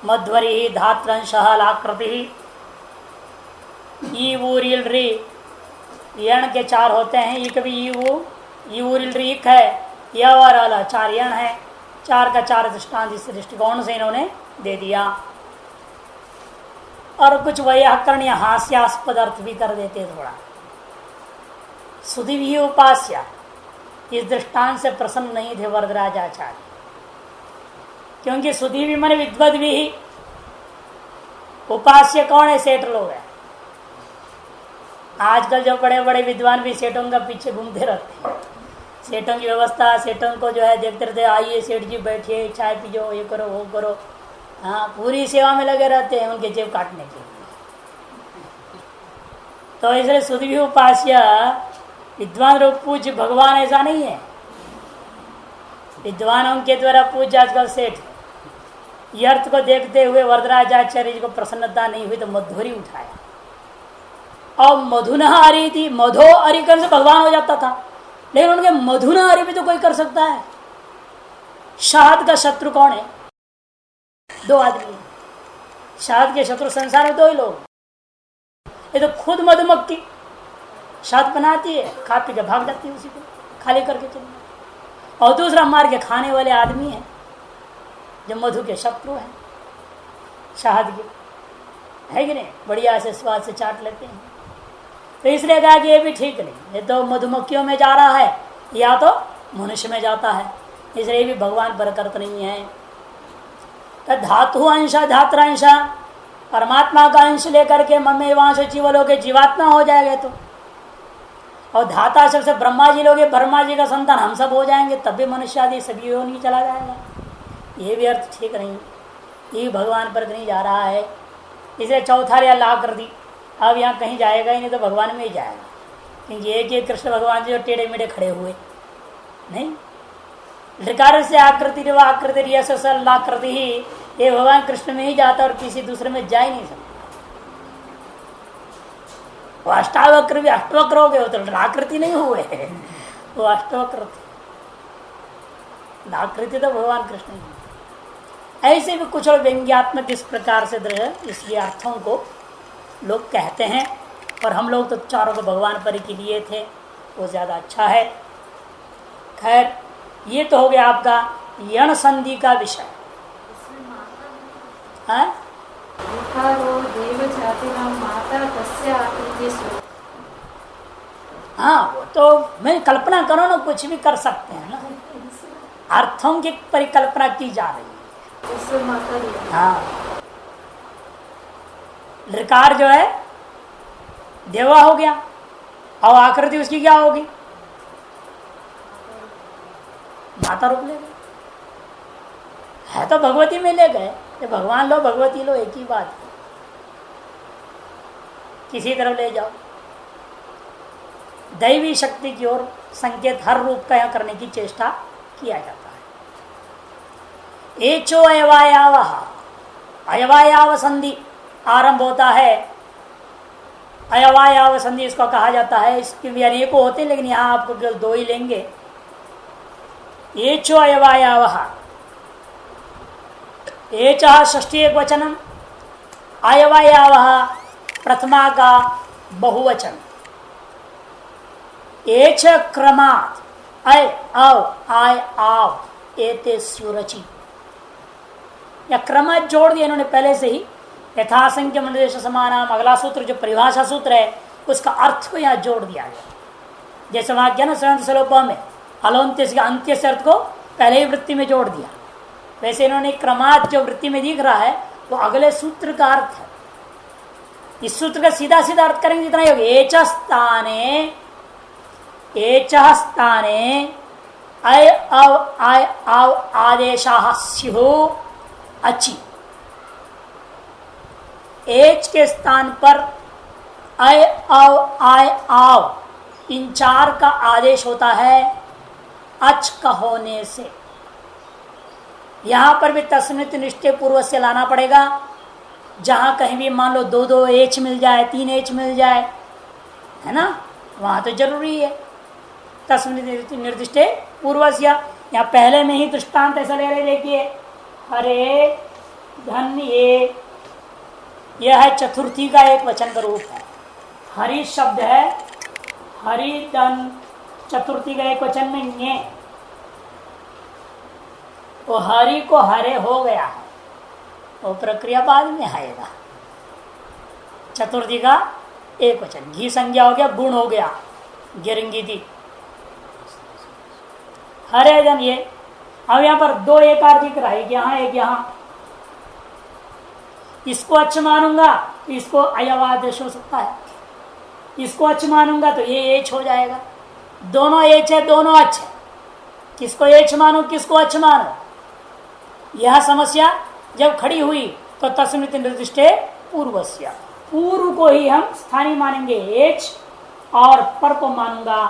मध्वरी धात्रंश लाकृति ई ऊरिल री यण के चार होते हैं। ये कभी ई ऊरिल री एक है, य और अल चार यण है। चार का चार दृष्टांत इस दृष्टिकोण से इन्होंने दे दिया। और कुछ वैयाकरण या हास्यास्पद अर्थ भी कर देते थोड़ा। सुधि उपास्य इस दृष्टांत से प्रसन्न नहीं थे वरदराज आचार्य, क्योंकि सुधि भी मन विद्वद भी ही। उपास्य कौन है? सेठ लोग है। आजकल जो बड़े बड़े विद्वान भी सेठों का पीछे घूमते रहते हैं। सेठों की व्यवस्था, सेठों को जो है देखते रहते, आइए सेठ जी बैठिए, चाय पीजो, ये करो वो करो। हाँ, पूरी सेवा में लगे रहते हैं उनके जेब काटने के लिए। तो इसलिए सुधि उपास्य विद्वान रूप पूज्य भगवान ऐसा नहीं है। विद्वानों के द्वारा पूज्य आजकल सेठ। ये अर्थ को देखते हुए वरदराज आचार्य जी को प्रसन्नता नहीं हुई तो मधुरी उठाया और मधुना हरि थी। मधो हरि कर से भगवान हो जाता था, लेकिन उनके मधुना हरि भी तो कोई कर सकता है। शहद का शत्रु कौन है? दो आदमी। शहद के शत्रु संसार में दो ही लोग। ये तो खुद मधुमक्खी शहद बनाती है, खा पी के भाग जाती है, उसी को खाली करके चली। और दूसरा मार के खाने वाले आदमी है जो मधु के शत्रु हैं, शहद के, है कि नहीं? बढ़िया से स्वाद से चाट लेते हैं। तो इसलिए कहा कि ये भी ठीक नहीं, ये तो मधुमक्खियों में जा रहा है या तो मनुष्य में जाता है, इसलिए भी भगवान परकर्त नहीं है। तो धातु अंश धात्रांश, परमात्मा का अंश लेकर के ममेवांश जीवलों के जीवात्मा हो जाएगा। तो और धाता शब्द से ब्रह्मा जी लोग, ब्रह्मा जी का संतान हम सब हो जाएंगे, तब भी मनुष्य आदि सभी नहीं चला जाएगा। ये भी अर्थ ठीक नहीं, ये भगवान पर नहीं जा रहा है। इसे चौथा या ला कर दी। अब यहाँ कहीं जाएगा ही नहीं तो भगवान में ही जाएगा, क्योंकि एक ही कृष्ण भगवान जी जो टेढ़े मेढ़े खड़े हुए नहीं। ऋकार से आकृति व आकृति लाकृति ही, ये भगवान कृष्ण में ही जाता और किसी दूसरे में जा ही नहीं सकता। वो अष्टावक्र भी अष्टवक्र हो गए, तो लाकृति नहीं हुए, वो अष्टवक्र थे। लाकृति तो भगवान कृष्ण ही। ऐसे भी कुछ व्यंग्यात्मक इस प्रकार से इसके अर्थों को लोग कहते हैं, और हम लोग तो चारों को भगवान पर के लिए थे, वो ज्यादा अच्छा है। खैर, ये तो हो गया आपका यण संधि का विषय। हाँ, वो तो मैं कल्पना करो ना, कुछ भी कर सकते हैं ना, अर्थों की परिकल्पना की जा रही है। हाँ, ऋकार जो है देवा हो गया, और आकृति उसकी क्या होगी? माता रूप ले गए, है तो भगवती में ले गए। तो भगवान लो भगवती लो, एक ही बात है, किसी तरफ ले जाओ। दैवी शक्ति की ओर संकेत हर रूप का करने की चेष्टा किया जाता है। एचो अयवायाव, अयवायाव संधि आरंभ होता है। अयवायाव संधि इसको कहा जाता है। इसके भी अनेकों होते हैं, लेकिन यहाँ आपको केवल दो ही लेंगे। एचो अयवायाव, एच षष्ठी एक वचनम, अयवायाव प्रथमा का बहुवचन। एच क्रमात्, अय आव आय आव एते सुरचि, या क्रम जोड़ दिया इन्होंने पहले से ही। यथासंख्य मनोदेश समानाम, अगला सूत्र जो परिभाषा सूत्र है उसका अर्थ को यहाँ जोड़ दिया गया। जैसे वहां क्या ना स्वयं स्वरूप में अलोन्त्य से अंत्य से अर्थ को पहले ही वृत्ति में जोड़ दिया, वैसे इन्होंने क्रमात् जो वृत्ति में दिख रहा है वो अगले सूत्र का अर्थ है। इस सूत्र का सीधा सीधा अर्थ करेंगे जितना ही होगा। एचः स्थाने अय अव आय आव आदेशाः स्युः अचि। एच के स्थान पर अय अव आय आव इन चार का आदेश होता है अच का होने से। यहां पर भी तस्मित निष्ठे पूर्व से लाना पड़ेगा। जहां कहीं भी मान लो दो दो एच मिल जाए, तीन एच मिल जाए, है ना, वहां तो जरूरी है तस्मित निर्दिष्टे पूर्वस्य। यहाँ पहले में ही दृष्टांत ऐसा ले रहे, देखिए हरे धन यह है चतुर्थी का एक वचन का रूप है। हरि शब्द है, हरि धन चतुर्थी का एक वचन में ये वो हरि को हरे हो गया है, वो प्रक्रिया बाद में आएगा। चतुर्थी का एक वचन, घी संज्ञा हो गया, गुण हो गया, गिरंगी थी हरे जन ये। अब यहां पर दो एकार दिख रहा है, एक यहां एक यहां। इसको अच्छ मानूंगा तो इसको अयवादेश हो सकता है, इसको अच्छ मानूंगा तो ये एच हो जाएगा। दोनों एच है, दोनों अच्छ है। किसको एच मानो किसको अच्छ मानो, यह समस्या जब खड़ी हुई तो तस्मिन् निर्दिष्टे पूर्वस्य, पूर्व को ही हम स्थानीय मानेंगे एच और पर को मानूंगा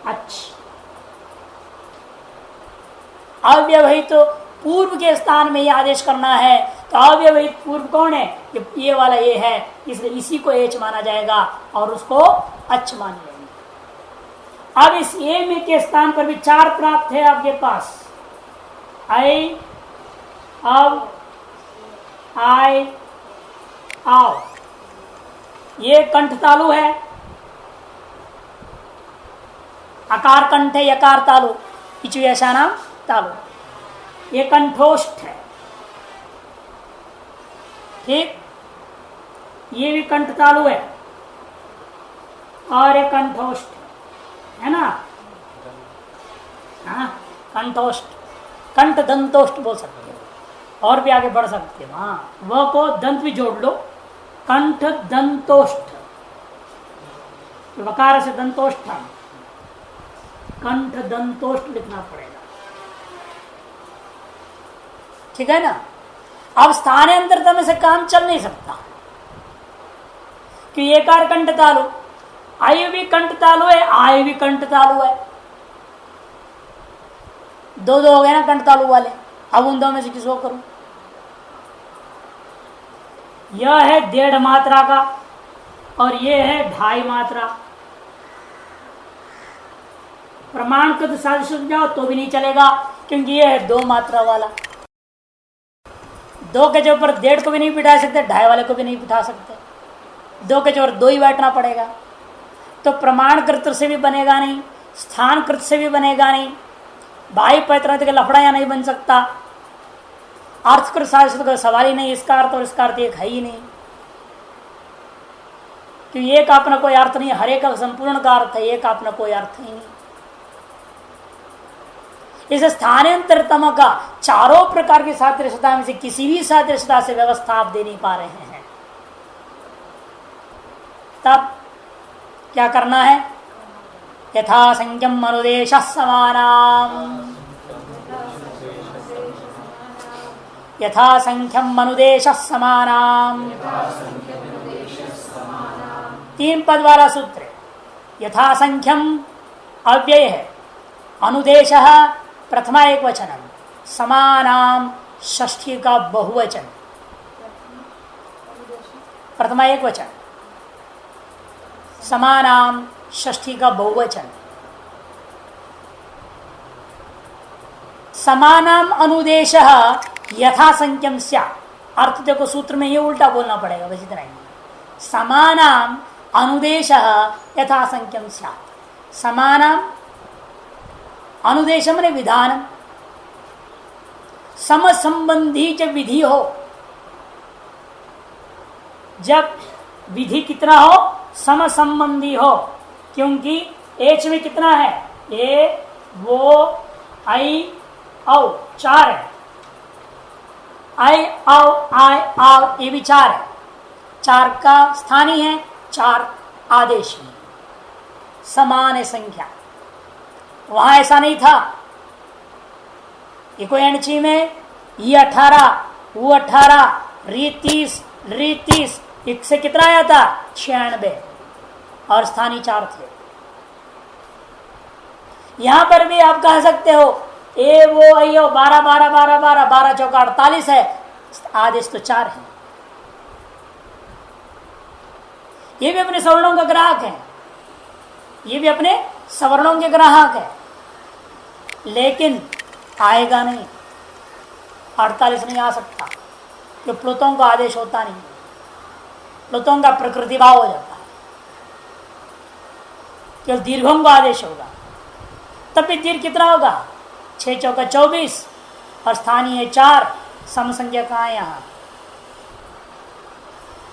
अच्छ। अव्यवहित तो पूर्व के स्थान में ये आदेश करना है, तो अव्यवहित पूर्व कौन है, ये वाला ये है, इसलिए इसी को एच माना जाएगा और उसको अच्छ मान लेंगे। अब इस ए में के स्थान पर भी चार प्राप्त है आपके पास, आई, अब, आय, आओ। ये कंठ तालु है, अकार कंठ है, यकार तालु, इचुयशा नाम तालु। ये कंठोष्ठ है, ठीक। ये भी कंठ तालु है और ये कंठोष्ठ है ना, हाँ कंठोष्ठ, कंठ दंतोष्ठ बोल सकते हो और भी आगे बढ़ सकते हो। हाँ वह को दंत भी जोड़ लो, कंठ दंतोष्ठ, वकार से दंतोष्ठ, कंठ दंतोष्ठ लिखना पड़ेगा, ठीक है ना। अब स्थानांतरता से काम चल नहीं सकता कि एकार कंठ तालु, आयु भी कंठ तालु है, आय भी कंठ तालु है, दो दो हो गए ना कंठ तालु वाले। अब उन दो में से किसको करूं, यह है 1.5 मात्रा का और यह है 2.5 मात्रा। प्रमाणकृत साजिश जाओ तो भी नहीं चलेगा, क्योंकि यह है 2 मात्रा वाला। 2 के जो पर 1.5 को भी नहीं बिठा सकते, 2.5 वाले को भी नहीं बिठा सकते, 2 के जो 2 ही बैठना पड़ेगा। तो प्रमाणकृत से भी बनेगा नहीं, स्थानकृत से भी बनेगा नहीं, बाह्य पैतृ के लफड़ा या नहीं बन सकता, अर्थकृत साजिश का सवाल ही नहीं। इसका अर्थ और इसका अर्थ एक है ही नहीं, क्योंकि एक का अपना कोई अर्थ नहीं, हर एक का संपूर्ण का अर्थ है, एक का अपना कोई अर्थ ही नहीं। इस स्थानांतरतम का चारों प्रकार की सादृश्यता में से किसी भी सादृश्यता से व्यवस्था आप दे नहीं पा रहे हैं, तब क्या करना है, यथा संख्यम अनुदेश समानाम, यथा संख्यम अनुदेश समानाम। 3 पद वाला सूत्र, यथा संख्यम अव्यय है, अनुदेश प्रथमा एक वचनम, समानाम षष्ठी का बहुवचन, प्रथमा एक वचन, समानाम षष्ठी का बहुवचन। समानाम अनुदेश यथा संख्यम स्या, अर्थ देखो सूत्र में ये उल्टा बोलना पड़ेगा, बस इतना ही। समानाम अनुदेश यथा संख्यम स्या, समानाम अनुदेश मैंने विधान, सम संबंधी जब विधि हो, जब विधि कितना हो, सम संबंधी हो, क्योंकि एच में कितना है, ए वो आई औ 4 है, आई औ आय आव ये भी 4 है, 4 का स्थानीय है, 4 आदेश में, समान है संख्या। वहां ऐसा नहीं था, इको एणची में ये 18 वो 18 री 30 इससे कितना आया था 96 और स्थानीय 4 थे। यहां पर भी आप कह सकते हो ए वो अयो 12 12 12 12 12 चौका 48 है, आदेश तो 4 है। ये भी अपने सवर्णों का ग्राहक है, ये भी अपने सवर्णों के ग्राहक है, लेकिन आएगा नहीं, 48 नहीं आ सकता। जो प्लुतों का आदेश होता नहीं, प्लुतों का प्रकृति भाव हो जाता है, केवल दीर्घों का आदेश होगा। तब भी दीर्घ कितना होगा? 6 चौका 24 और स्थानीय 4, समसंख्या कहाँ है यहाँ?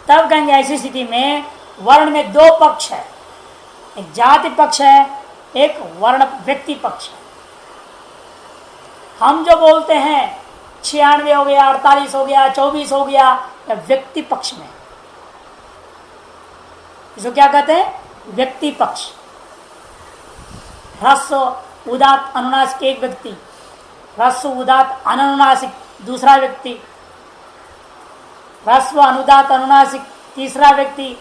तब कहेंगे ऐसी स्थिति में वर्ण में 2 पक्ष है, एक जाति पक्ष है, एक वर्ण व्यक्ति पक्ष है। हम जो बोलते हैं 96 हो गया, 48 हो गया, 24 हो गया, या व्यक्ति पक्ष में, इसको क्या कहते हैं? व्यक्ति पक्ष। ह्रस्व उदात अनुनासिक एक व्यक्ति, ह्रस्व उदात अनुनासिक दूसरा व्यक्ति, ह्रस्व अनुदात अनुनासिक तीसरा व्यक्ति,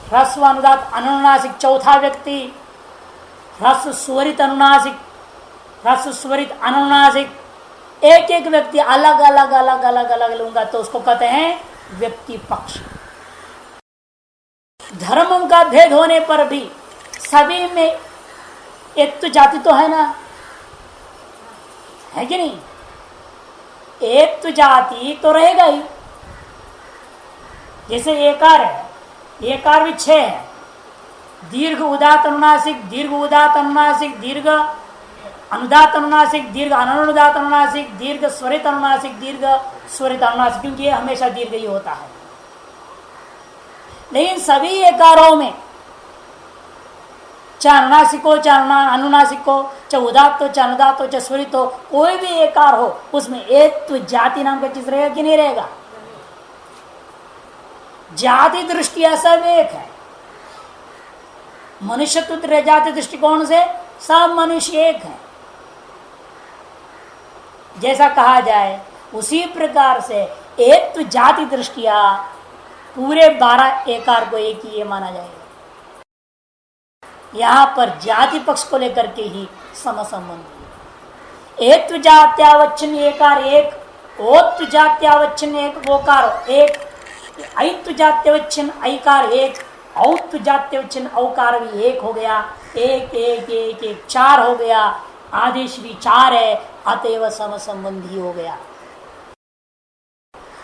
ह्रस्व अनुदात अनुनासिक चौथा व्यक्ति, ह्रस्व स्वरित अनुनासिक, ह्रस्व स्वरित अनुनासिक, एक एक व्यक्ति अलग अलग अलग अलग अलग लूंगा तो उसको कहते हैं व्यक्ति पक्ष। धर्मों का भेद होने पर भी सभी में एक तो जाति तो है ना, है कि नहीं? एक तो जाति तो रहेगा ही। जैसे एकार है, एकार भी 6 है, दीर्घ उदात अनुनासिक, दीर्घ उदात अनुनासिक, दीर्घ अनुदात अनुनासिक, दीर्घ अनुदात अनुनासिक, दीर्घ स्वरित अनुनासिक, दीर्घ स्वरित अनुनासिक, क्योंकि ये हमेशा दीर्घ ही होता है। लेकिन सभी एकारों में चाहे अनुनासिक हो, चाहे अनुनासिक हो, चाहे उदात हो, चाहे अनुदात हो, चाहे स्वरित हो, कोई भी एकार हो उसमें एक तो जाति नाम का चीज रहेगा कि नहीं रहेगा? जाति दृष्टिया सब एक है। मनुष्यत्व जाति दृष्टिकोण से सब मनुष्य एक है। जैसा कहा जाए उसी प्रकार से एक तो जाति दृष्टिया पूरे 12 एकार को एक ही ये माना जाएगा। यहां पर जाति पक्ष को लेकर के ही समसंबंध। एक तो जात्यावच्छिन्न एकार एक, ओत्व जात्यावच्छिन्न एक ओकार एक, ऐत्व जात्यावच्छिन्न ऐकार एक, औत्व जात्यावच्छिन्न औकार भी एक हो गया, एक एक एक एक 4 हो गया, आदेश भी 4 है, अतएव समसंबंधी हो गया।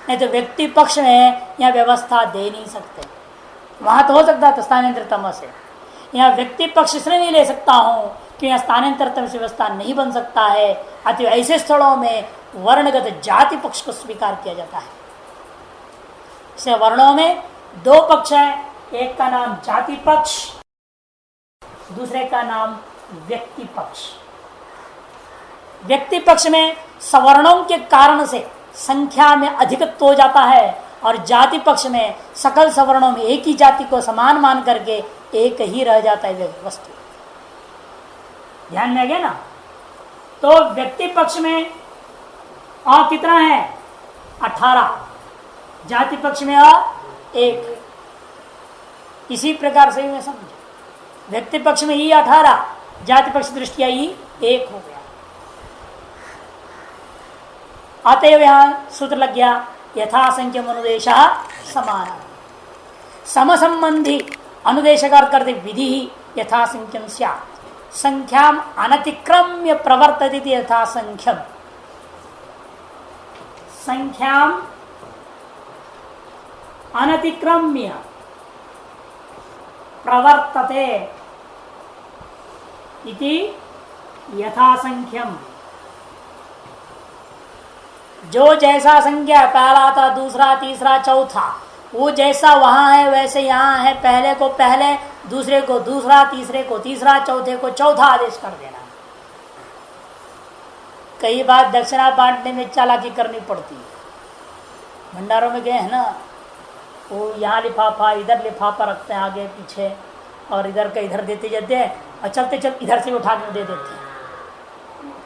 नहीं तो व्यक्ति पक्ष में यह व्यवस्था दे नहीं सकते। वहां तो हो सकता था स्थानांतरतम से, यहाँ व्यक्ति पक्ष इसलिए नहीं ले सकता हूं कि यहाँ स्थानांतरतम से व्यवस्था नहीं बन सकता है। अतः ऐसे स्थलों में वर्णगत जाति पक्ष को स्वीकार किया जाता है। इसे वर्णों में 2 पक्ष है, एक का नाम जाति पक्ष, दूसरे का नाम व्यक्ति पक्ष। व्यक्ति पक्ष में सवर्णों के कारण से संख्या में अधिकत्व हो जाता है और जाति पक्ष में सकल सवर्णों में एक ही जाति को समान मान करके एक ही रह जाता है वस्तु। ध्यान में आ गया ना? तो व्यक्ति पक्ष में और कितना है? 18, जाति पक्ष में और 1। इसी प्रकार से मैं समझ, व्यक्ति पक्ष में ही 18, जाति पक्ष दृष्टिया ही 1 हो गया। अतएव यहां सूत्र लग गया यथासंख्यम अनुदेश समान। समसंबंधी अनुदेश का अर्थ करते विधि ही यथासंख्यम स्यात्, संख्याम अनतिक्रम्य प्रवर्तते यथासंख्यम। संख्याम अनतिक्रम्य प्रवर्तते इति यथासंख्यम। जो जैसा संख्या पहला था, दूसरा, तीसरा, चौथा, वो जैसा वहां है वैसे यहाँ है। पहले को पहले, दूसरे को दूसरा, तीसरे को तीसरा, चौथे को चौथा आदेश कर देना। कई बार दक्षिणा बांटने में चालाकी करनी पड़ती है। भंडारों में गए हैं ना, वो यहाँ लिफाफा, इधर लिफाफा रखते हैं आगे पीछे, और इधर का इधर देते जाते हैं, और चलते चलते इधर से उठा के दे देते हैं।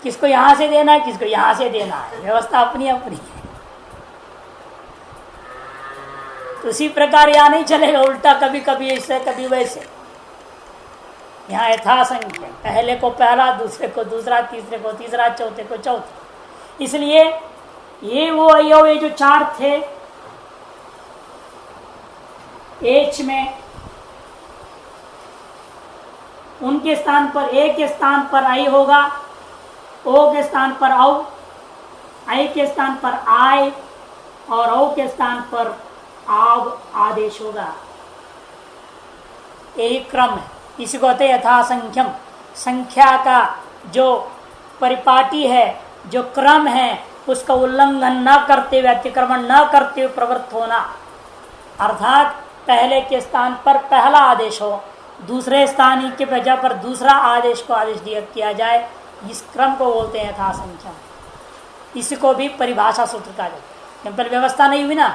किसको यहाँ से देना है, किसको यहाँ से देना है, व्यवस्था अपनी अपनी है। तो उसी प्रकार यहाँ नहीं चलेगा, उल्टा कभी कभी ऐसे कभी वैसे। यहाँ यथासंख्य, पहले को पहला, दूसरे को दूसरा, तीसरे को तीसरा, चौथे को चौथा। इसलिए ये वो अवयव ये जो 4 थे, एच में उनके स्थान पर ए के स्थान पर आई होगा, ओ के स्थान पर औ, आई के स्थान पर आय, और औ के स्थान पर आव आदेश होगा। यही क्रम है। इसी को कहते यथा संख्यम, संख्या का जो परिपाटी है, जो क्रम है, उसका उल्लंघन न करते हुए, अतिक्रमण न करते हुए प्रवृत्त होना। अर्थात पहले के स्थान पर पहला आदेश हो, दूसरे स्थान की प्रजा पर दूसरा आदेश को आदेश दिया किया जाए, इस क्रम को बोलते हैं यथा संख्यम। इसी को भी परिभाषा सूत्र कहा जाता है। सिंपल व्यवस्था नहीं हुई ना,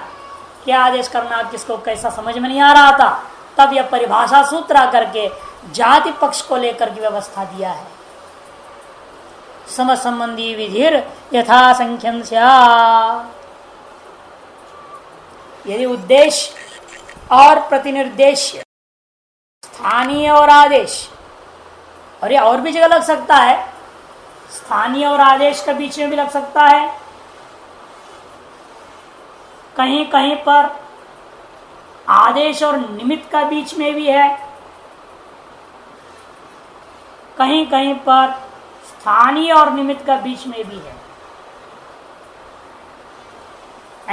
क्या आदेश करना किसको कैसा समझ में नहीं आ रहा था, तब यह परिभाषा सूत्र आकर के जाति पक्ष को लेकर की व्यवस्था दिया है। सम संबंधी विधिर यथा संख्यम स्यात्। यदि उद्देश्य और प्रतिनिर्देश्य, स्थानीय और आदेश, और ये और भी जगह लग सकता है, स्थानीय और आदेश के बीच में भी लग सकता है, कहीं कहीं पर आदेश और निमित्त का बीच में भी है, कहीं कहीं पर स्थानीय और निमित्त का बीच में भी है।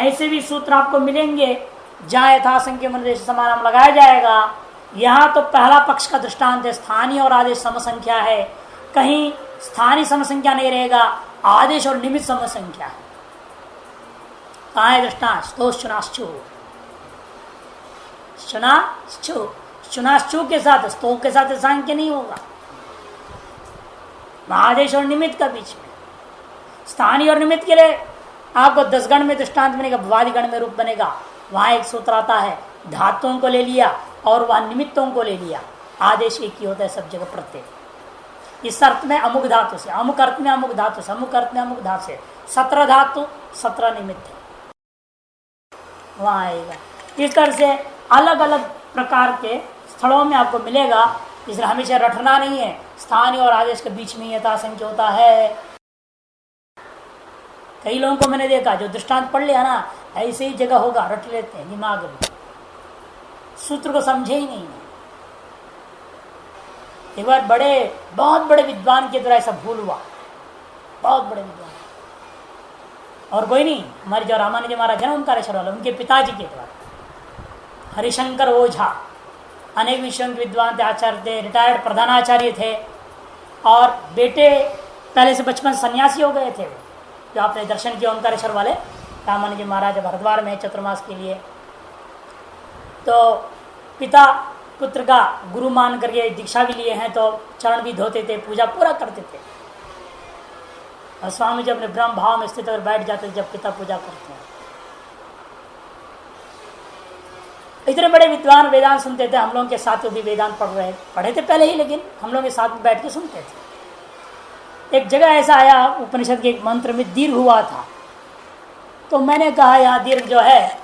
ऐसे भी सूत्र आपको मिलेंगे जहां यथासंख्य निर्देश समानाम लगाया जाएगा। यहां तो पहला पक्ष का दृष्टांत है, स्थानीय और आदेश समसंख्या है, कहीं स्थानीय समसंख्या नहीं रहेगा, आदेश और निमित्त समसंख्या है। कहाँ है दृष्टांत? स्तोश्चुनाश्चु, चुनाश्चु के साथ, स्तोक के साथ सांख्य नहीं होगा। आदेश और निमित्त का बीच में, स्थानीय और निमित्त के लिए आपको 10 गण में दृष्टांत बनेगा, भवादि गण में रूप बनेगा। वहां एक सूत्र आता है, धातुओं को ले लिया और वहां निमित्तों को ले लिया, आदेश एक ही होता है सब जगह प्रत्येक। इस अर्थ में अमुक धातु से, अमुक अर्थ में अमुक धातु से, अमुक अर्थ में अमुक धातु से, 17 धातु 17 निमित्त है, वहां आएगा। इस तरह से अलग अलग प्रकार के स्थलों में आपको मिलेगा। इसलिए हमेशा रटना नहीं है, स्थानीय और आदेश के बीच में यथासंख्य होता है। कई लोगों को मैंने देखा जो दृष्टांत पढ़ लिया ना, ऐसे ही जगह होगा, रट लेते हैं दिमाग में, सूत्र को समझे ही नहीं। एक बार बहुत बड़े विद्वान के द्वारा ऐसा भूल हुआ, बहुत बड़े विद्वान, और कोई नहीं, हमारे जो रामानुज महाराज है ना, ओंकारेश्वर वाले, उनके पिताजी के द्वारा, हरिशंकर ओझा, अनेक विषयों के विद्वान थे, आचार्य थे, रिटायर्ड प्रधानाचार्य थे, और बेटे पहले से बचपन सन्यासी हो गए थे। जो आपने दर्शन किया ओंकारेश्वर वाले रामानुज महाराज हरिद्वार में चतुर्मास के लिए, तो पिता पुत्र का गुरु मान करके दीक्षा भी लिए हैं, तो चरण भी धोते थे, पूजा पूरा करते थे। और स्वामी जी अपने ब्रह्म भाव में स्थित होकर बैठ जाते थे जब पिता पूजा करते हैं। इतने बड़े विद्वान वेदांत सुनते थे, हम लोगों के साथ भी वेदांत पढ़े थे पहले ही, लेकिन हम लोग के साथ में बैठ के सुनते थे। एक जगह ऐसा आया, उपनिषद के एक मंत्र में दीर्घ हुआ था, तो मैंने कहा यहाँ दीर्घ जो है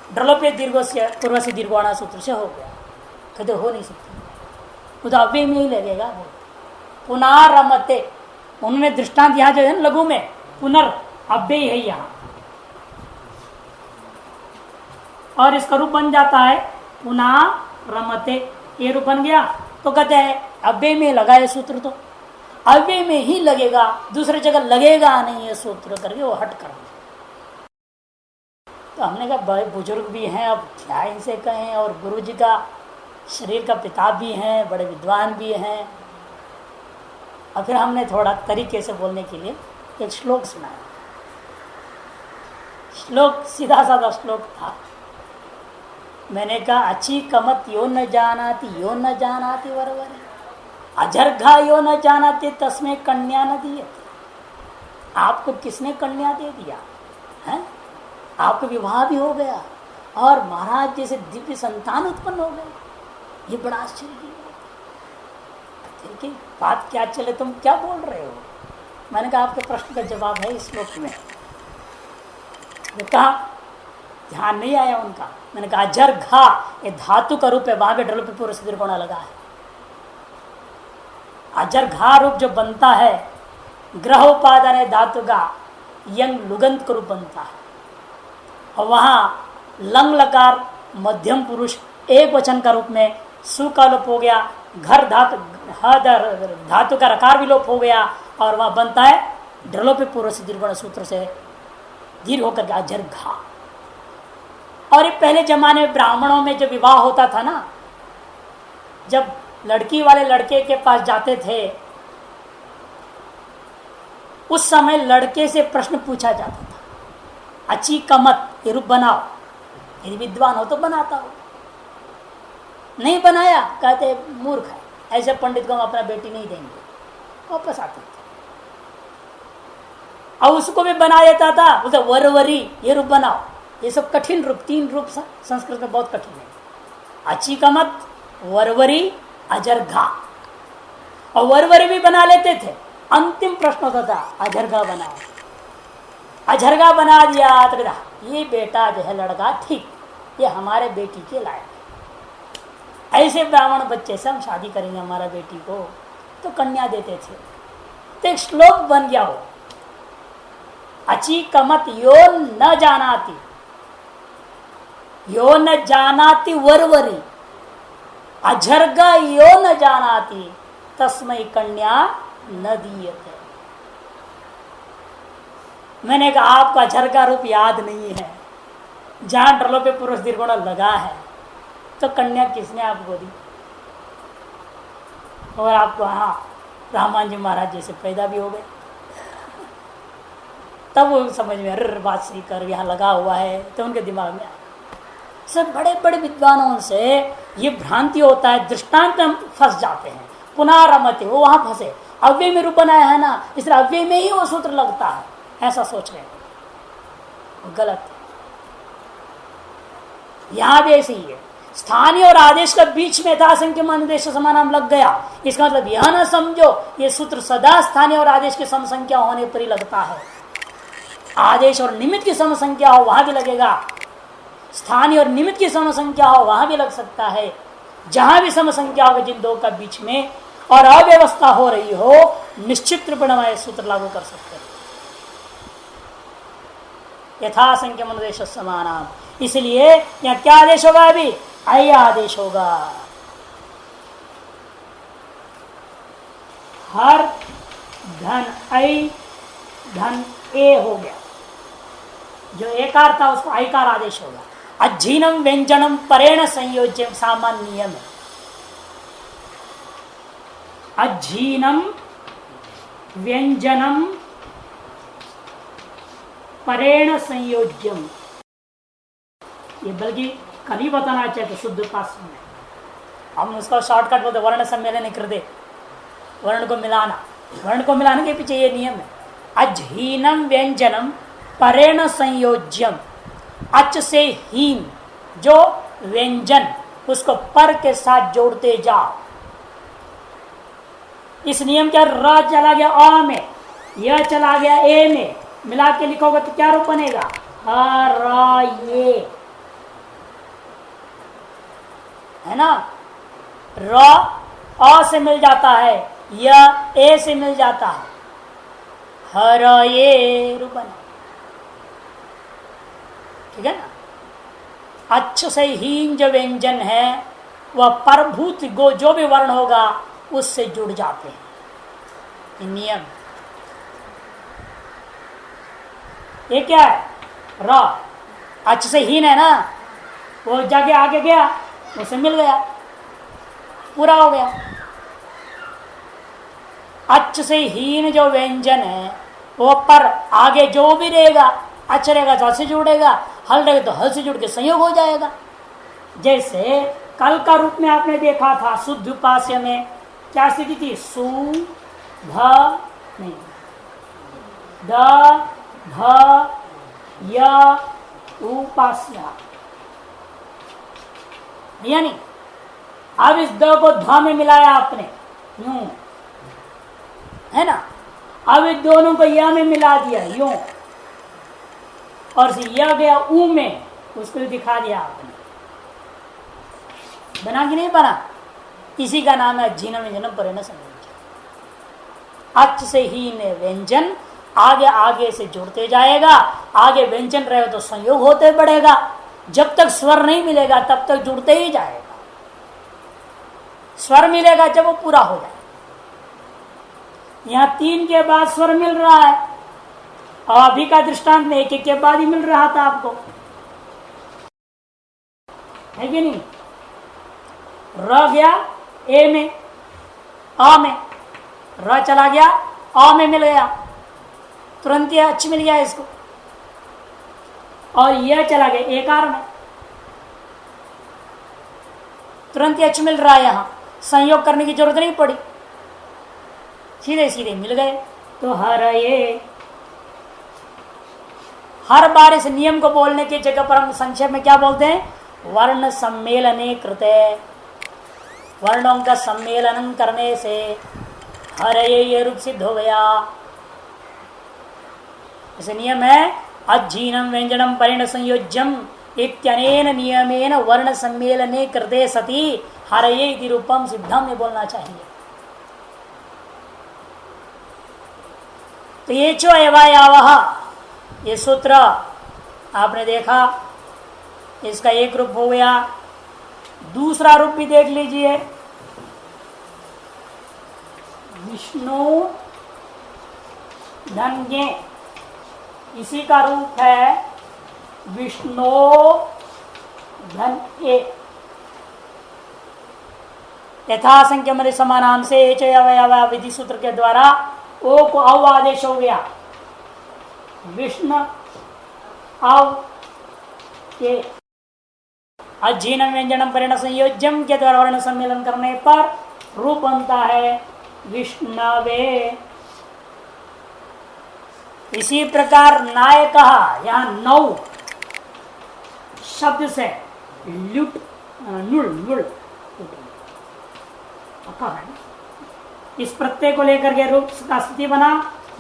ड्रलोप्य दीर्घों से पूर्व से दीर्घवाणा सूत्र से हो गया। कहते हो नहीं सकता, वो तो अव्यय में ही लगेगा। वो पुनरमते, उन्होंने दृष्टांत यहाँ जो है लघु में पुनर अव्यय है यहाँ, और इसका रूप बन जाता है पुनरमते, ये रूप बन गया। तो कहते हैं अव्यय में लगा है सूत्र, तो अव्यय में ही लगेगा, दूसरी जगह लगेगा नहीं है सूत्र करके वो हट कर। तो हमने कहा बड़े बुजुर्ग भी हैं, अब क्या इनसे कहें, और गुरु जी का शरीर का पिता भी हैं, बड़े विद्वान भी हैं। और फिर हमने थोड़ा तरीके से बोलने के लिए एक श्लोक सुनाया। श्लोक सीधा साधा श्लोक था। मैंने कहा अच्छी कमत यो न जानाति वरवर, अजर्घा यो न जानाति तस्में कन्या न दिए। आपको किसने कन्या दे दिया है? आपको विवाह भी हो गया और महाराज जैसे दिव्य संतान उत्पन्न हो गए, ये बड़ा आश्चर्य की बात है। बात क्या चले, तुम क्या बोल रहे हो? मैंने कहा आपके प्रश्न का जवाब है इस श्लोक में। कहा ध्यान नहीं आया उनका। मैंने कहा जर्घा ये धातु का रूप है, वहां पे ढलो पे पूर्व से दीर्घोणा लगा है। अजर्घा रूप जो बनता है, ग्रहोपादान है धातु का, यंग लुगंत का रूप बनता है। और वहां लंग लकार मध्यम पुरुष एक वचन का रूप में सु का लोप हो गया, घर धातु का रकार भी लोप हो गया, और वहां बनता है ढलो पे पूर्व से दीर्घोण सूत्र से दीर्घ होकर के अजर्घा। और ये पहले जमाने में ब्राह्मणों में जब विवाह होता था ना, जब लड़की वाले लड़के के पास जाते थे, उस समय लड़के से प्रश्न पूछा जाता था, अच्छी कमत ये रूप बनाओ, यदि विद्वान हो तो बनाता हो, नहीं बनाया कहते मूर्ख है, ऐसे पंडित को हम अपना बेटी नहीं देंगे, वापस आते थे। और उसको भी बना देता था, बोलते वरवरी ये रूप बनाओ, ये सब कठिन रूप, 3 रूप संस्कृत में बहुत कठिन है, अच्छी कमत, वरवरी, अजर्घा। और वरवरी भी बना लेते थे। अंतिम प्रश्न होता था अजर्घा बनाओ, अजर्घा बना दिया तो ये बेटा जो है लड़का ठीक, ये हमारे बेटी के लायक है, ऐसे ब्राह्मण बच्चे से हम शादी करेंगे हमारा बेटी को, तो कन्या देते थे। तो एक श्लोक बन गया हो, अची कमत यो न जानाती, यो न जानाती वरवरी, अजर्घा यो न जानाती तस्मै कन्या न दीयते। मैंने कहा आपको अजर्घा रूप याद नहीं है, जहां डरलो पे पुरुष दीर्घोण लगा है, तो कन्या किसने आपको दी? और आपको हाँ रामान जी महाराज जैसे पैदा भी हो गए, तब वो समझ में अरे बात सही कर, यहाँ लगा हुआ है, तो उनके दिमाग में सब बड़े बड़े विद्वानों से ये भ्रांति होता है, दृष्टांत में हम फंस जाते हैं, पुनः रमते वो वहां फंसे, अव्यय में रूप बनाया है ना, इसलिए अव्यय में ही वो सूत्र लगता है, ऐसा सोच रहे हैं, गलत है। यहां भी ऐसे ही है, स्थानीय और आदेश का बीच में था संख्य अनुदेश समानाम लग गया, इसका मतलब यह ना समझो ये सूत्र सदा स्थानीय और आदेश की समसंख्या होने पर ही लगता है, आदेश और निमित्त की समसंख्या हो वहां भी लगेगा, स्थानीय और निमित्त की समसंख्या हो वहां भी लग सकता है। जहां भी समसंख्या होगी जिन दो का बीच में और अव्यवस्था हो रही हो, निश्चित रूप में सूत्र लागू कर सकते हैं, यथा संख्य अनुदेश समानाम। इसलिए यहाँ क्या आदेश होगा? अभी ऐ आदेश होगा, हर धन ऐ धन ए हो गया, जो एकार था उसको ऐकार आदेश होगा। अज्जीनम व्यंजनम परेण संयोज्य सामान्य नियम है, अज्जीनम व्यंजनम परेण संयोज्यम, ये बल्कि कभी बताना चाहते शुद्ध उपास में, हम उसका शॉर्टकट बोलते वर्ण सम्मेलन कर दे, वर्ण को मिलाना, वर्ण को मिलाने के पीछे ये नियम है। अज्हीनम व्यंजनम परेण संयोज्यम, अच से हीन जो व्यंजन उसको पर के साथ जोड़ते जाओ। इस नियम क्या, र चला गया अ में, यह चला गया ए में, मिला के लिखोगे तो क्या रूप बनेगा? ये है ना, र अ से मिल जाता है, यह ए से मिल जाता है, हर ये रूप बना, ठीक है ना। अच्छ से हीन जो व्यंजन है वह परभूत गो जो भी वर्ण होगा उससे जुड़ जाते हैं, नियम। ये क्या है? र अच्छ से हीन है ना, वो जाके आगे गया, उसे मिल गया, पूरा हो गया। अच्छ से हीन जो व्यंजन है वो पर आगे जो भी रहेगा, अच्छ रहेगा तो से जुड़ेगा, हल रहेगा तो हल से जुड़ के संयोग हो जाएगा। जैसे कल का रूप में आपने देखा था शुद्ध उपास्य में क्या स्थिति थी? सु ध नहीं, द ध य उपास्य, यानी अब इस द को ध में मिलाया आपने, यूं है ना, अब इन दोनों को य में मिला दिया यूं, और यह गया ऊ में, उसको दिखा दिया आपने, बना कि नहीं बना? इसी का नाम है अज्जीनम व्यंजनम परेण संयोज्यम। अच्छ से हीन व्यंजन आगे आगे से जुड़ते जाएगा, आगे व्यंजन रहे तो संयोग होते बढ़ेगा, जब तक स्वर नहीं मिलेगा तब तक जुड़ते ही जाएगा, स्वर मिलेगा जब वो पूरा हो जाएगा। यहां 3 के बाद स्वर मिल रहा है, और अभी का दृष्टांत में एक एक के बाद ही मिल रहा था आपको, है कि नहीं? र गया ए में, अ में, र चला गया अ में मिल गया, तुरंत ये अच्छी मिल गया इसको। और यह चला गया एकार में, तुरंत ये अच्छी मिल रहा है। यहां संयोग करने की जरूरत नहीं पड़ी, सीधे सीधे मिल गए। तो हर बार इस नियम को बोलने की जगह पर हम संक्षेप में क्या बोलते हैं? वर्ण सम्मेलने कृते, वर्णों का सम्मेलन करने से हरये ये रूप सिद्ध हो गया। ऐसे नियम है अज्जीनम व्यंजनम परिण संयोज्यम इत्यनेन नियमेन वर्ण सम्मेलने कृते सति हरये इति रूपम सिद्धम, ये बोलना चाहिए। तो ये चो एवायावह, ये सूत्र आपने देखा, इसका एक रूप हो गया। दूसरा रूप भी देख लीजिए, विष्णु धन्ये, इसी का रूप है विष्णु धन ए। यथासंख्य मरे समानाम से विधि सूत्र के द्वारा ओ को अव आदेश हो गया। विष्णु अव के अजीनम व्यंजनम परिण संयोज्यम के द्वारा वर्ण सम्मेलन करने पर रूप बनता है विष्णवे। इसी प्रकार नाय कहा, यहां नौ शब्द से लुट नुड़ नुड़ है, इस प्रत्यय को लेकर के रूप का स्थिति बना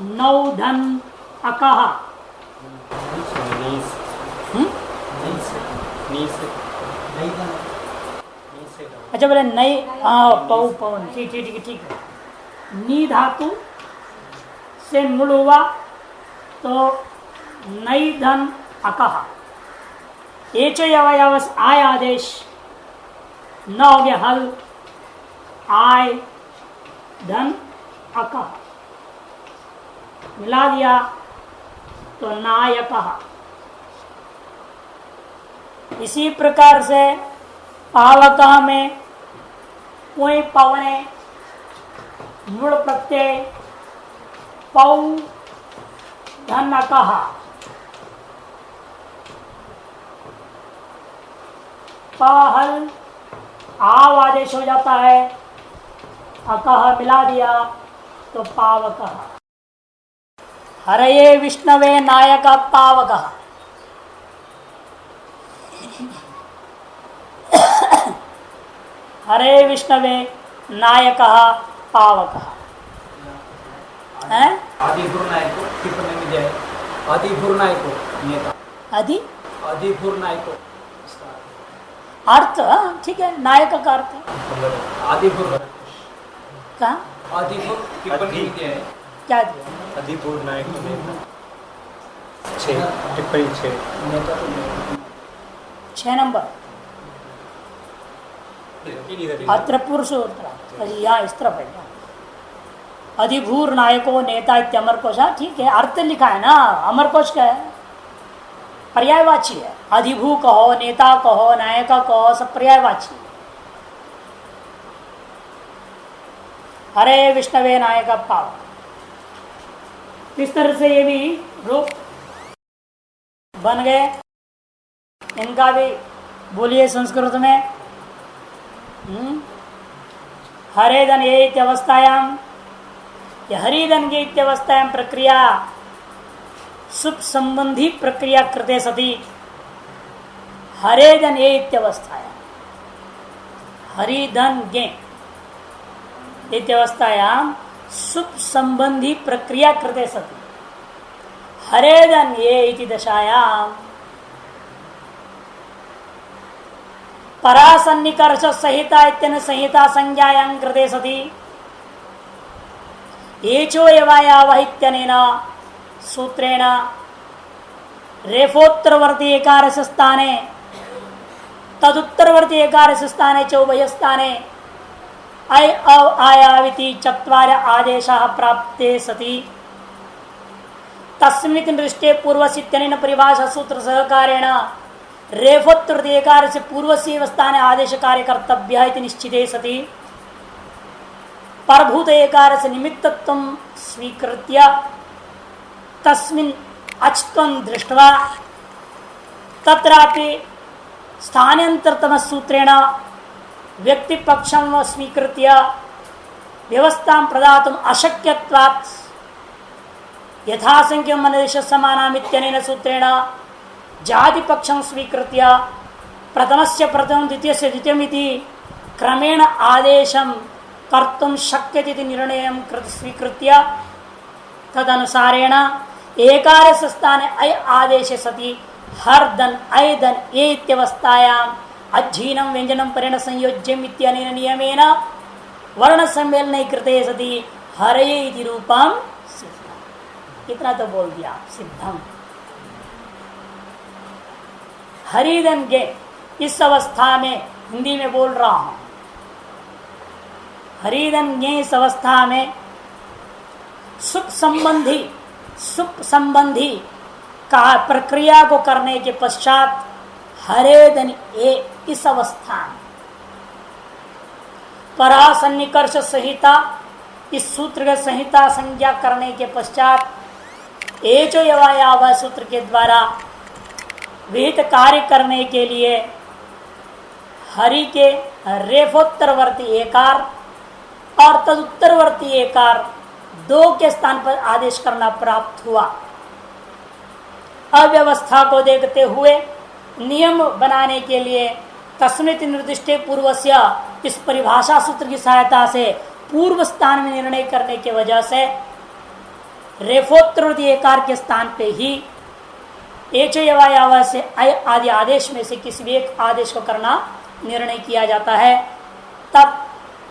नौ धन अकह। अच्छा बोले नई, पौ पवन, ठीक ठीक ठीक है। नी धातु से नुड़ हुआ तो नई धन अकह, एच अवयवस आय आदेश न हो गया हल आय धन अकह, मिला दिया तो नायकः। इसी प्रकार से पावकः में कोई पवने मुड़ प्रत्यय पौ धन अकः, पहल आव आदेश हो जाता है, अकह मिला दिया तो पावकः। हरये विष्णवे नायक पावकः। हरे विष्णवे नायक पावकः। अर्थ ठीक है, नायक का अर्थ क्या दिया? आदिपुर नायक टिप्पणी 6 नंबर अत्र पुरुष यहाँ इस तरफ है। अधिभूर नायको नेता इत्य अमर कोश, ठीक है, अर्थ लिखा है ना, अमर कोश का है, पर्यायवाची है। अधिभू कहो, नेता कहो, नायक कहो, सब पर्यायवाची। हरे विष्णवे नायक पाव, इस तरह से ये भी रूप बन गए। इनका भी बोलिए संस्कृत में। हरेदन ये इत्यवस्थायाम, हरिदन के इत्यवस्थायाम प्रक्रिया सुप संबंधी प्रक्रिया कृते सती हरेदन ये इत्यवस्थायाम, हरिधन गे इत्यवस्थायाम सुप संबंधी प्रक्रिया कृते सती हरेदन ये इति दशायाम परासन्निकर्ष संहिता इत्यन संहिता संज्ञायां कृते सति एचो एवायावहित्यनेन सूत्रेण रेफोत्तरवर्ती एकारस्य स्थाने तदुत्तरवर्ती एकारस्य स्थाने च उभयस्थाने अय अव आयाविति चत्वार आदेशाः प्राप्ते सति तस्मिन् दृष्टे पूर्वसित्यनेन परिभाषा सूत्र सहकारेण रेफोत्तृतीयकार से पूर्वस्य स्थाने आदेश कार्य कर्तव्य इति निश्चिते सति परभूत एकार से निमित्तत्वं स्वीकृत्य तस्मिन् अच्त्वं दृष्ट्वा तत्रापि स्थानान्तरतम सूत्रेण व्यक्ति पक्षं स्वीकृत्य व्यवस्थां प्रदातुम् अशक्यत्वात् यथासंख्यं मनुष्य समानामित्यनेन सूत्रेण जाति पक्षं स्वीकृत्य प्रथमस्य प्रथमं द्वितीयस्य द्वितीयमिति क्रमेण आदेशं कर्तुं शक्यते इति निर्णयं स्वीकृत्य तदनुसारेण एकारस स्थाने अय आदेशे सति हर धन अय धन ए इत्यवस्थायाम् अज्जीनं व्यंजनं परेण संयोज्यम् इत्यनेन नियमेन वर्ण सम्मेलने कृते सति हरये इति रूपं सिद्धम्। इतना तो बोल दिया सिद्धम। हरिधन के इस अवस्था में हिंदी में बोल रहा हूं। हरिधन के इस अवस्था में सुख संबंधी का प्रक्रिया को करने के पश्चात हरेधन ए इस अवस्था में परासन्निकर्ष संहिता इस सूत्र के संहिता संज्ञा करने के पश्चात एचो यवायाव सूत्र के द्वारा विहित कार्य करने के लिए हरि के रेफोत्तरवर्ती एकार और तदुत्तरवर्ती एकार दो के स्थान पर आदेश करना प्राप्त हुआ। अव्यवस्था को देखते हुए नियम बनाने के लिए तस्मिन् निर्दिष्टे पूर्वस्य इस परिभाषा सूत्र की सहायता से पूर्व स्थान में निर्णय करने की वजह से रेफोत्तरवर्ती एकार के स्थान पे ही एच यवायाव से अय आदि आदेश में से किसी भी एक आदेश को करना निर्णय किया जाता है। तब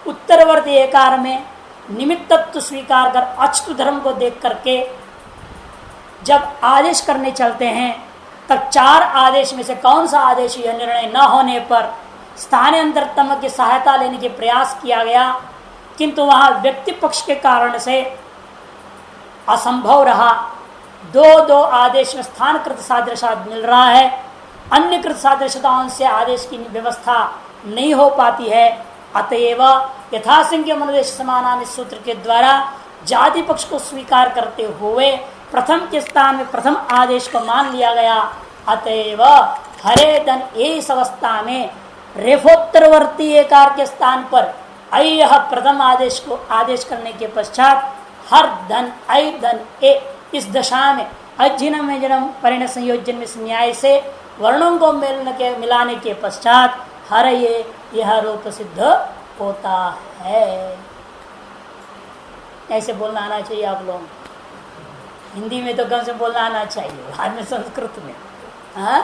उत्तरवर्ती एकार में निमित्तत्व स्वीकार कर अच्युत धर्म को देख करके जब आदेश करने चलते हैं तब चार आदेश में से कौन सा आदेश यह निर्णय न होने पर स्थानांतरतम की सहायता लेने के प्रयास किया गया, किंतु वहां व्यक्ति पक्ष के कारण से असंभव रहा। दो आदेश में स्थानकृत सादृशता मिल रहा है, अन्य कृत सादृशताओं से आदेश की व्यवस्था नहीं हो पाती है। अतएव यथासंख्य मनुदेश समानान इस सूत्र के द्वारा जाति पक्ष को स्वीकार करते हुए प्रथम के स्थान में प्रथम आदेश को मान लिया गया। अतएव हरे धन इस अवस्था में रेफोत्तरवर्ती एकार के स्थान पर अय प्रथम आदेश को आदेश करने के पश्चात हर धन अय धन ए इस दशा में अज्जिनम व्यंजनम परिण संयोजन में न्याय से वर्णों को मिलाने के पश्चात हर ये यह रूप सिद्ध होता है। ऐसे बोलना आना चाहिए आप लोगों को। हिंदी में तो कम से बोलना आना चाहिए, बाद में संस्कृत में। हाँ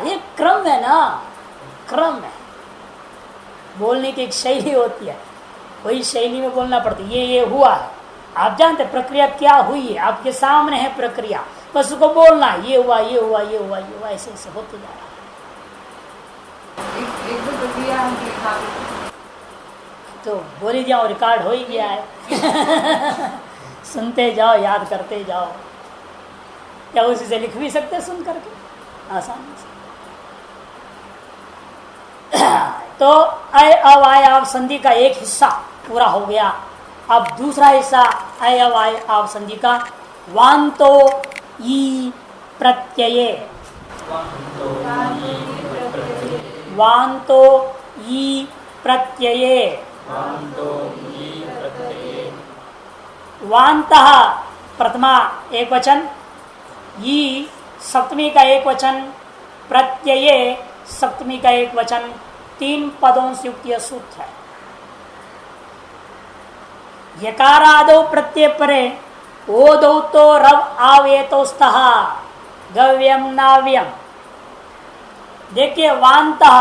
ये क्रम है ना, क्रम है। बोलने की एक शैली होती है, वही शैली में बोलना पड़ता है। ये हुआ है, आप जानते प्रक्रिया क्या हुई है, आपके सामने है प्रक्रिया, बस उसको बोलना है ये हुआ ये हुआ ये हुआ ये हुआ, ऐसे ऐसे होते जा रहा है। एक दो प्रक्रिया तो बोली जाओ, रिकॉर्ड हो ही गया है। सुनते जाओ, याद करते जाओ, या उसी से लिख भी सकते सुन करके आसानी से। तो अय अवाय आव संधि का एक हिस्सा पूरा हो गया। अब दूसरा हिस्सा अय अवाय आव संधि का वांतो ई प्रत्यये, वांतो ई प्रत्यये, वांतः प्रथमा एक वचन, ई सप्तमी का एक वचन, प्रत्यये सप्तमी का एक वचन, 3 पदों से युक्त यह सूत्र है। यकारादो प्रत्यय परे ओदौ तो रव आवेतो स्तः गव्यम नाव्यम। देखिए वांतः,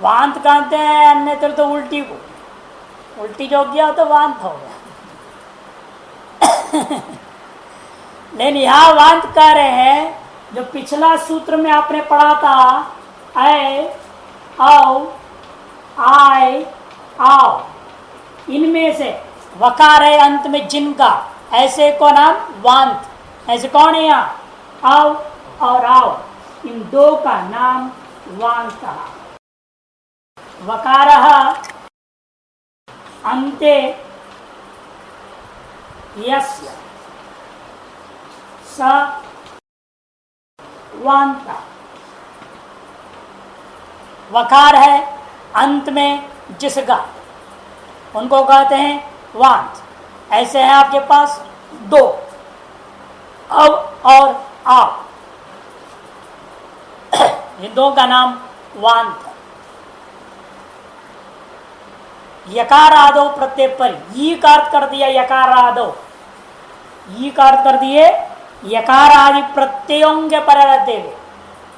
वांत कहते हैं अन्यत्र तो उल्टी को, उल्टी जो गया तो वांत हो गया। लेकिन यहां वांत कह रहे हैं, जो पिछला सूत्र में आपने पढ़ा था ऐ आओ आय आओ, इनमें से वकार है अंत में जिनका ऐसे को नाम वांत। ऐसे कौन है यहाँ? अव और आव, इन दो का नाम वांत। वकारः अन्ते यस्य स वांत। वकार है अंत में जिसका, उनको कहते हैं वांत। ऐसे हैं आपके पास दो, अव और आव, इन दो का नाम वांत है। यकारादो प्रत्यय पर ई का अर्थ कर दिया, यकारादो ई का अर्थ कर दिए यकार आदि प्रत्ययों के पर रहते हुए।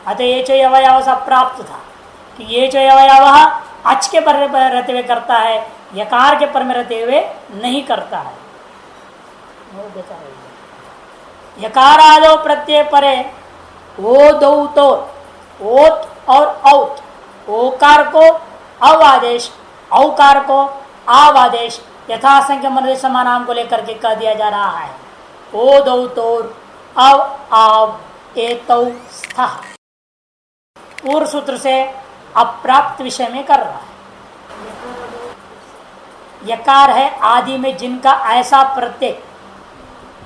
अतः ये जो अवयव सा प्राप्त था कि ये जो अवयव अच के पर रहते हुए करता है, यकार के पर में रहते हुए नहीं करता है। यकार आदो प्रत्यय परे ओ दो तो ओत और औत, ओकार को अव आदेश, औकार को आव आदेश यथासंख्य मन समानाम को लेकर के कह दिया जा रहा है। ओ दो तोर अव आव एतौ स्थः, पूर्व सूत्र से अप्राप्त विषय में कर रहा है। यकार है आदि में जिनका ऐसा प्रत्यय,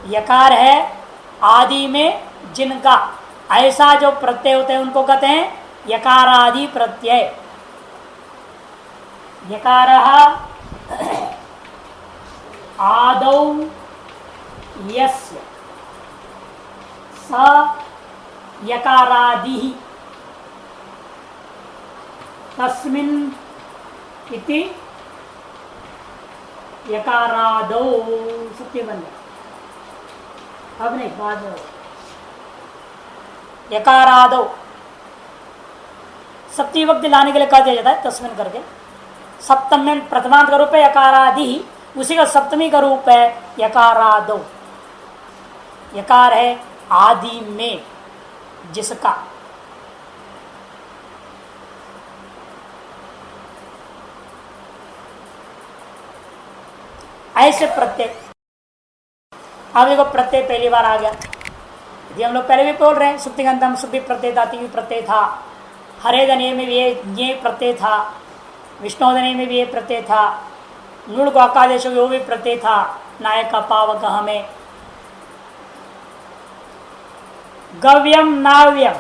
यकार है आदि में जिनका ऐसा जो प्रत्यय होते हैं उनको कहते हैं यकारादि प्रत्यय। यकारः आदौ यस्य स यकारादिः तस्मिन् इति यकारादौ। सत्य बन गया, अब नहीं बाद में। यकारादौ सप्तमी विभक्ति लाने के लिए कह दिया जाता है तस्मिन् करके। सप्तम में प्रथमांत का रूप है यकारादि, उसी का सप्तमी का रूप है यकारादौ। यकार है आदि में जिसका, ऐसे प्रत्यय। अब देखो प्रत्यय पहली बार आ गया, यदि हम लोग पहले भी बोल रहे हैं सुप्तिगंतम सुप्ति प्रत्यय था, तिवि प्रत्यय था, हरेदने में भी ये प्रत्यय था, विष्णुदने में भी ये प्रत्यय था, नूड़ को अकादेश वो भी प्रत्यय था, नायक का पावक हमें। गव्यम नाव्यम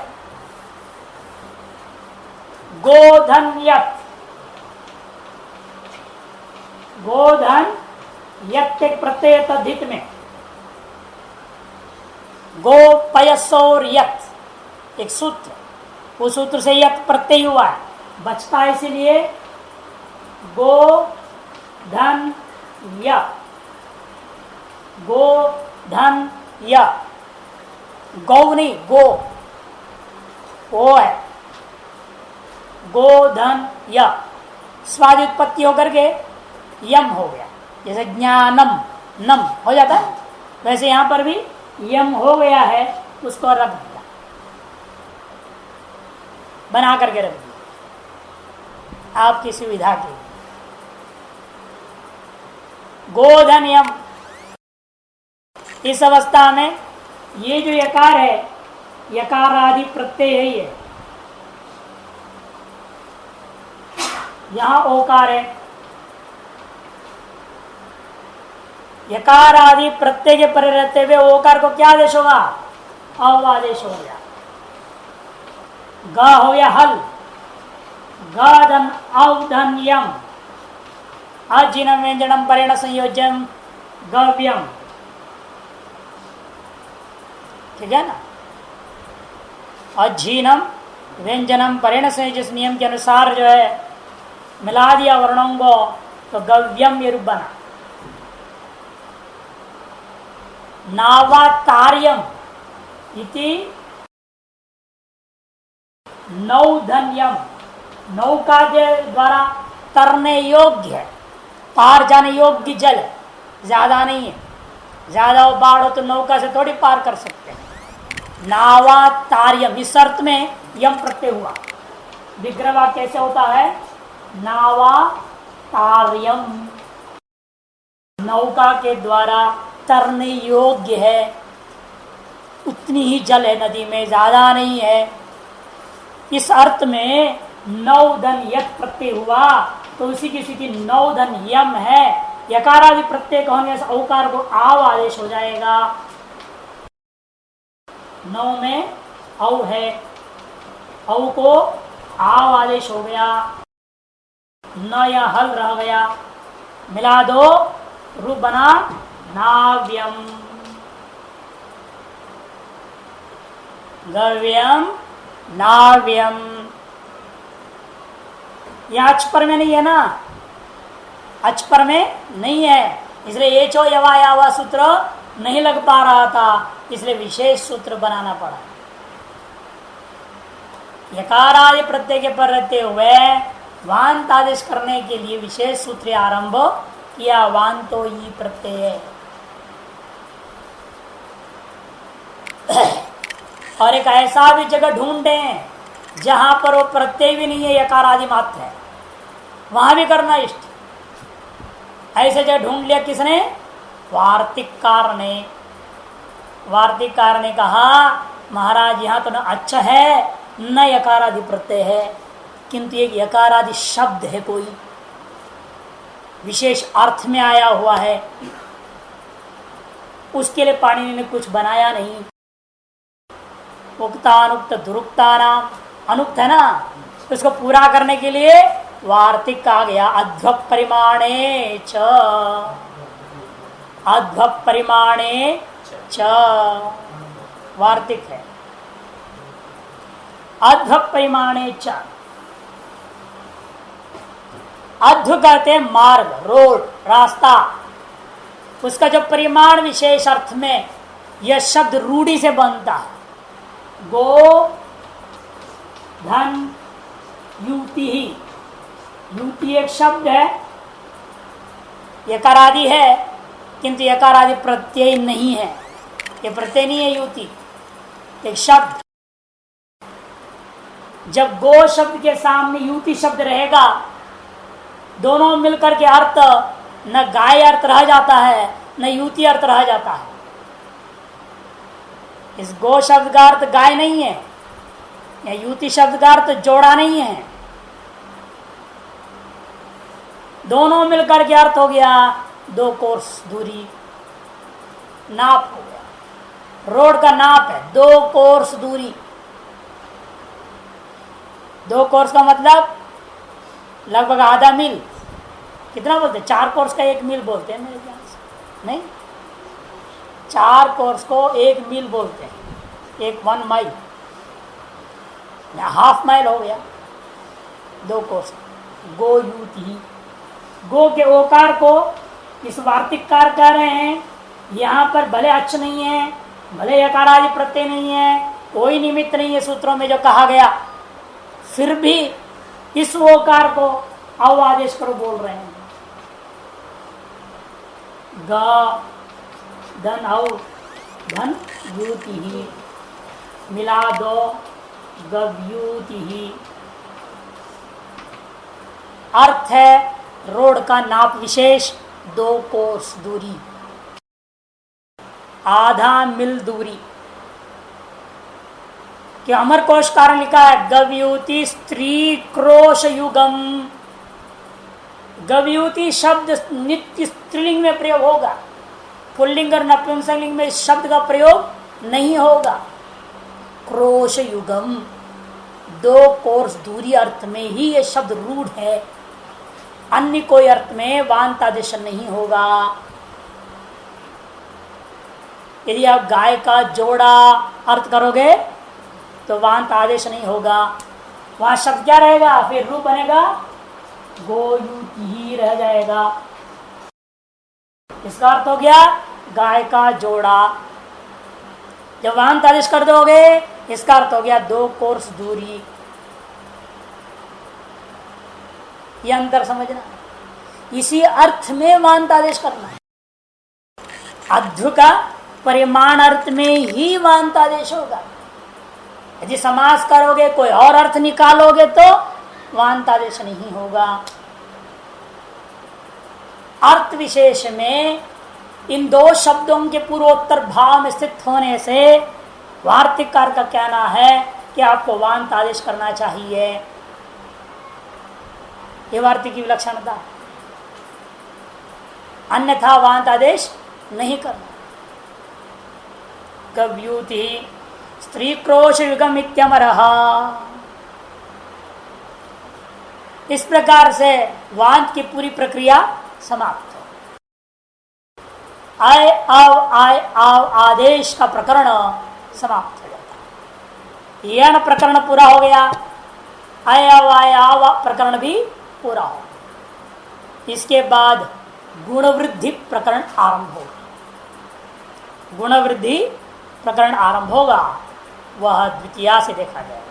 गोधन यत, गोधन यत एक प्रत्यय तद्धित में, गो पयसोर यत एक सूत्र, उस सूत्र से यत प्रत्यय हुआ है, बचता है इसलिए गो धन य, गो धन य, गौ नहीं गो, ओ है गो धन य, स्वादि उत्पत्ति होकर के यम हो गया। जैसे ज्ञानम नम हो जाता है, वैसे यहां पर भी यम हो गया है, उसको रख दिया, बना करके रख दिया आपकी सुविधा के लिए। गोधन यम, इस अवस्था में ये जो यकार है, यकार आदि प्रत्यय है, ये यहां ओकार है, यकार आदि प्रत्यय के परे रहते हुए ओकार को क्या आदेश होगा? अव आदेश हो गया। ग हो गया हल, गधन अवधन यम, अजिनम व्यंजनम परेण संयोजन गव्यम, ठीक है ना। अजीनम व्यंजनम परेण संयोजन नियम के अनुसार जो है मिला दिया वर्णों को, तो गव्यम ये रूप बना। नावातार्यम इति नौधन्यम, नौका के द्वारा तरने योग्य है, पार जाने योग्य जल है, ज्यादा नहीं है, ज्यादा बाढ़ हो तो नौका से थोड़ी पार कर सकते हैं। नावातार्यम, इस अर्थ में यम प्रत्यय हुआ। विग्रह कैसे होता है? नावातार्यम, नौका के द्वारा तरने योग्य है, उतनी ही जल है नदी में, ज्यादा नहीं है। इस अर्थ में नौधन यत प्रत्यय हुआ तो उसी की स्थिति नौधन यम है। यकारादि प्रत्यय होने से औकार को आव आदेश हो जाएगा। नौ में औ है, औ को आव आदेश हो गया, न या हल रह गया, मिला दो रूप बना नाव्यम। गव्यम नाव्यम। यह अचपर में नहीं है ना, अचपर में नहीं है, इसलिए ये चो यवा यावा सूत्र नहीं लग पा रहा था, इसलिए विशेष सूत्र बनाना पड़ा। यकारादि प्रत्यय के पर रहते हुए वांत आदेश करने के लिए विशेष सूत्र आरंभ किया। वांतो ई प्रत्यय। और एक ऐसा भी जगह ढूंढे जहां पर वो प्रत्यय भी नहीं है, यकार आदि मात्र है, वहां भी करना इष्ट। ऐसे जगह ढूंढ लिया किसने? वार्तिककार ने। वार्तिककार ने कहा महाराज यहां तो न अच्छा है न यकारादि प्रत्यय है, किंतु एक यकारादि शब्द है, कोई विशेष अर्थ में आया हुआ है, उसके लिए पाणिनि ने कुछ बनाया नहीं। उक्तानुक्त दुरुक्ता नाम अनुक्त है ना, उसको पूरा करने के लिए वार्तिक आ गया। अध्व परिमाणे च, अध्व परिमाणे च वार्तिक है। अध्व परिमाणे च, अध्व कहते मार्ग, रोड, रास्ता, उसका जो परिमाण विशेष अर्थ में यह शब्द रूढ़ी से बनता है। गो धन युति ही, युति एक शब्द है, यकारादि है, किंतु यकारादि प्रत्यय नहीं है, ये प्रत्यय नहीं है युति, एक शब्द। जब गो शब्द के सामने युति शब्द रहेगा, दोनों मिलकर के अर्थ न गाय अर्थ रह जाता है न युति अर्थ रह जाता है। इस गो शब्द का अर्थ गाय नहीं है, या युति शब्द का अर्थ जोड़ा नहीं है, दोनों मिलकर के अर्थ हो गया दो कोर्स दूरी, नाप हो गया। रोड का नाप है 2 कोर्स दूरी। 2 कोर्स का मतलब लगभग आधा मील। कितना बोलते हैं? 4 कोर्स का 1 मील बोलते हैं मेरे ख्याल से, नहीं, 4 कोर्स को 1 मील बोलते हैं, 1 माइल या हाफ माइल हो गया 2 कोर्स। गो युति, गो के ओकार को इस वार्तिककार कह रहे हैं, यहाँ पर भले अच्छ नहीं है, भले यकारादि प्रत्यय नहीं है, कोई निमित्त नहीं है सूत्रों में जो कहा गया, फिर भी इस ओकार को अव आदेश करो बोल रहे हैं। ग धन औ धन युति ही, मिला दो गव्युति ही। अर्थ है रोड का नाप विशेष 2 कोस दूरी, आधा मील दूरी। कि अमर कोश कारण लिखा है गव्युति स्त्री क्रोश युगम। गव्युति शब्द नित्य स्त्रीलिंग में प्रयोग होगा, पुल्लिंग और नपुंसकलिंग में इस शब्द का प्रयोग नहीं होगा। क्रोश युगम 2 कोर्स दूरी अर्थ में ही यह शब्द रूढ़ है, अन्य कोई अर्थ में वांतादेश नहीं होगा। यदि आप गाय का जोड़ा अर्थ करोगे तो वांत आदेश नहीं होगा, वहां शब्द क्या रहेगा? फिर रूप बनेगा गोयुति ही रह जाएगा। इसका अर्थ हो गया गाय का जोड़ा। जब वांत आदेश कर दोगे इसका अर्थ हो गया 2 कोर्स दूरी। ये अंतर समझना, इसी अर्थ में वांत आदेश करना है। अध्व का परिमाण अर्थ में ही वांत आदेश होगा। यदि समास करोगे कोई और अर्थ निकालोगे तो वांत आदेश नहीं होगा। अर्थ विशेष में इन दो शब्दों के पूर्वोत्तर भाव में स्थित होने से वार्तिककार का कहना है कि आपको वांत आदेश करना चाहिए। ये वार्तिक की विलक्षणता, अन्यथा वांत आदेश नहीं करना। कव्यूति स्त्री क्रोश युगम इत्यमरः, इस प्रकार से वांत की पूरी प्रक्रिया समाप्त हो। आय आव आदेश का प्रकरण समाप्त हो जाता है। यह प्रकरण पूरा हो गया, आय आव प्रकरण भी पूरा हो। इसके बाद गुणवृद्धि प्रकरण आरंभ होगा। गुणवृद्धि प्रकरण आरंभ होगा, वह द्वितीया से देखा जाएगा।